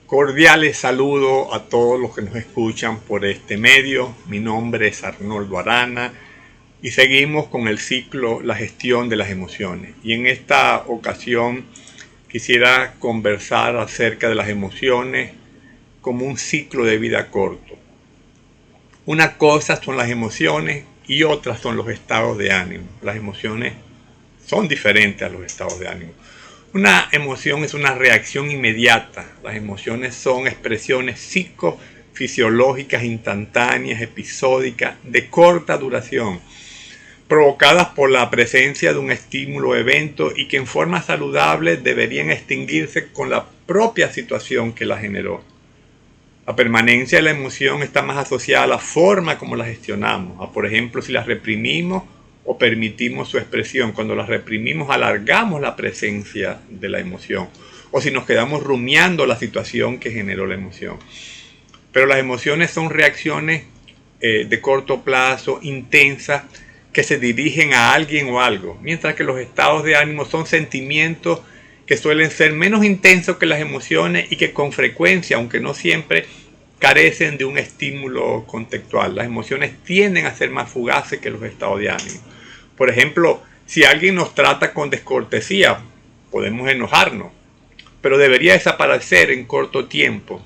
Cordiales saludos a todos los que nos escuchan por este medio. Mi nombre es Arnoldo Arana y seguimos con el ciclo La gestión de las emociones. Y en esta ocasión quisiera conversar acerca de las emociones como un ciclo de vida corto. Una cosa son las emociones y otras son los estados de ánimo. Las emociones son diferentes a los estados de ánimo. Una emoción es una reacción inmediata. Las emociones son expresiones psicofisiológicas instantáneas, episódicas, de corta duración, provocadas por la presencia de un estímulo o evento y que en forma saludable deberían extinguirse con la propia situación que la generó. La permanencia de la emoción está más asociada a la forma como la gestionamos, por ejemplo, si la reprimimos o permitimos su expresión. Cuando la reprimimos, alargamos la presencia de la emoción, o si nos quedamos rumiando la situación que generó la emoción. Pero las emociones son reacciones de corto plazo, intensas, que se dirigen a alguien o algo, mientras que los estados de ánimo son sentimientos que suelen ser menos intensos que las emociones y que con frecuencia, aunque no siempre, carecen de un estímulo contextual. Las emociones tienden a ser más fugaces que los estados de ánimo. Por ejemplo, si alguien nos trata con descortesía, podemos enojarnos, pero debería desaparecer en corto tiempo.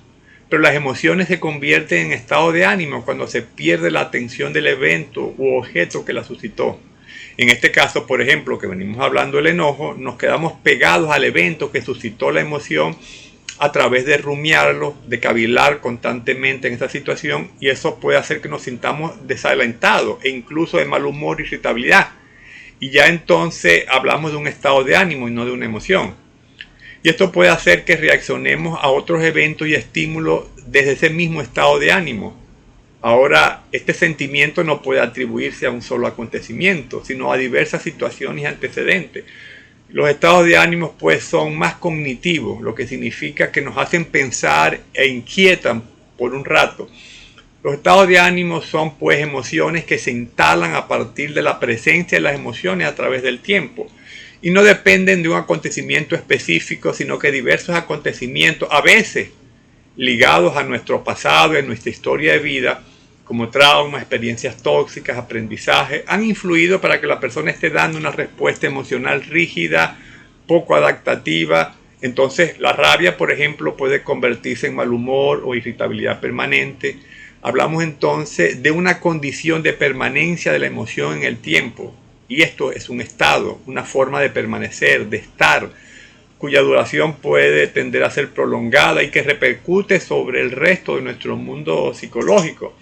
Pero las emociones se convierten en estado de ánimo cuando se pierde la atención del evento u objeto que la suscitó. En este caso, por ejemplo, que venimos hablando del enojo, nos quedamos pegados al evento que suscitó la emoción a través de rumiarlo, de cavilar constantemente en esa situación, y eso puede hacer que nos sintamos desalentados e incluso de mal humor y irritabilidad. Y ya entonces hablamos de un estado de ánimo y no de una emoción. Y esto puede hacer que reaccionemos a otros eventos y estímulos desde ese mismo estado de ánimo. Ahora, este sentimiento no puede atribuirse a un solo acontecimiento, sino a diversas situaciones y antecedentes. Los estados de ánimo pues son más cognitivos, lo que significa que nos hacen pensar e inquietan por un rato. Los estados de ánimo son pues emociones que se instalan a partir de la presencia de las emociones a través del tiempo y no dependen de un acontecimiento específico, sino que diversos acontecimientos, a veces ligados a nuestro pasado y a nuestra historia de vida, como traumas, experiencias tóxicas, aprendizaje, han influido para que la persona esté dando una respuesta emocional rígida, poco adaptativa. Entonces, la rabia, por ejemplo, puede convertirse en mal humor o irritabilidad permanente. Hablamos entonces de una condición de permanencia de la emoción en el tiempo. Y esto es un estado, una forma de permanecer, de estar, cuya duración puede tender a ser prolongada y que repercute sobre el resto de nuestro mundo psicológico.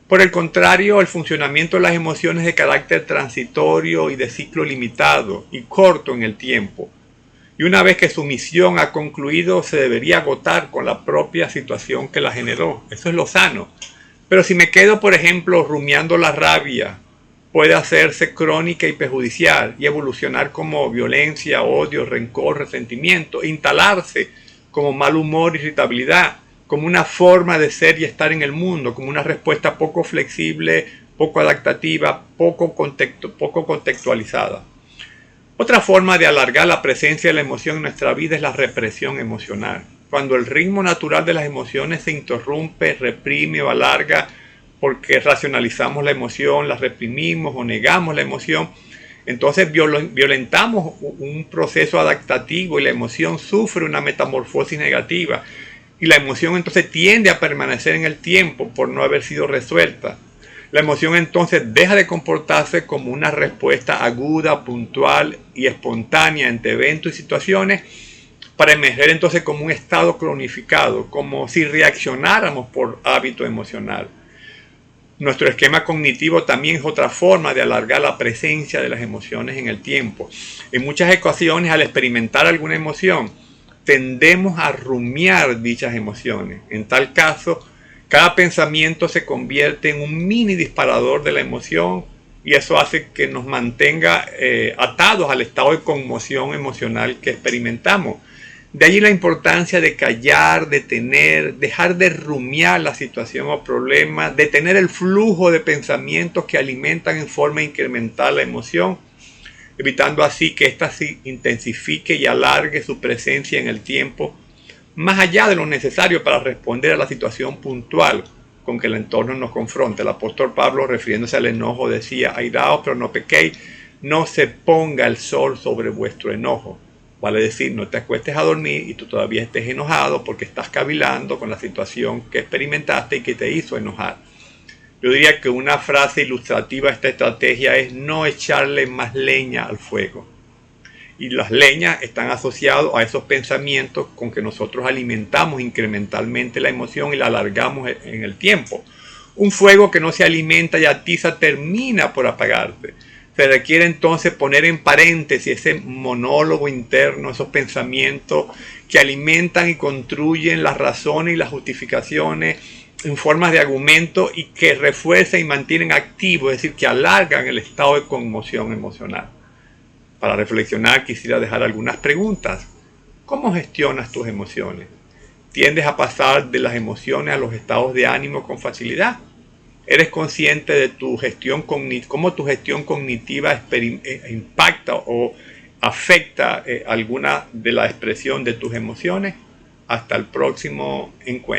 Por el contrario, el funcionamiento de las emociones es de carácter transitorio y de ciclo limitado y corto en el tiempo. Y una vez que su misión ha concluido, se debería agotar con la propia situación que la generó. Eso es lo sano. Pero si me quedo, por ejemplo, rumiando la rabia, puede hacerse crónica y perjudicial y evolucionar como violencia, odio, rencor, resentimiento, instalarse como mal humor, irritabilidad, como una forma de ser y estar en el mundo, como una respuesta poco flexible, poco adaptativa, poco contextualizada. Otra forma de alargar la presencia de la emoción en nuestra vida es la represión emocional. Cuando el ritmo natural de las emociones se interrumpe, reprime o alarga porque racionalizamos la emoción, la reprimimos o negamos la emoción, entonces violentamos un proceso adaptativo y la emoción sufre una metamorfosis negativa. Y la emoción entonces tiende a permanecer en el tiempo por no haber sido resuelta. La emoción entonces deja de comportarse como una respuesta aguda, puntual y espontánea ante eventos y situaciones para emerger entonces como un estado cronificado, como si reaccionáramos por hábito emocional. Nuestro esquema cognitivo también es otra forma de alargar la presencia de las emociones en el tiempo. En muchas ocasiones, al experimentar alguna emoción, tendemos a rumiar dichas emociones. En tal caso, cada pensamiento se convierte en un mini disparador de la emoción y eso hace que nos mantenga atados al estado de conmoción emocional que experimentamos. De allí la importancia de callar, detener, dejar de rumiar la situación o problema, detener el flujo de pensamientos que alimentan en forma incremental la emoción, evitando así que ésta se intensifique y alargue su presencia en el tiempo más allá de lo necesario para responder a la situación puntual con que el entorno nos confronta. El apóstol Pablo, refiriéndose al enojo, decía: airaos, pero no pequéis, no se ponga el sol sobre vuestro enojo. Vale decir, no te acuestes a dormir y tú todavía estés enojado porque estás cavilando con la situación que experimentaste y que te hizo enojar. Yo diría que una frase ilustrativa a esta estrategia es no echarle más leña al fuego. Y las leñas están asociadas a esos pensamientos con que nosotros alimentamos incrementalmente la emoción y la alargamos en el tiempo. Un fuego que no se alimenta y atiza termina por apagarse. Se requiere entonces poner en paréntesis ese monólogo interno, esos pensamientos que alimentan y construyen las razones y las justificaciones en formas de argumento y que refuerzan y mantienen activo, es decir, que alargan el estado de conmoción emocional. Para reflexionar quisiera dejar algunas preguntas. ¿Cómo gestionas tus emociones? ¿Tiendes a pasar de las emociones a los estados de ánimo con facilidad? ¿Eres consciente de tu gestión cómo tu gestión cognitiva impacta o afecta alguna de la expresión de tus emociones? Hasta el próximo encuentro.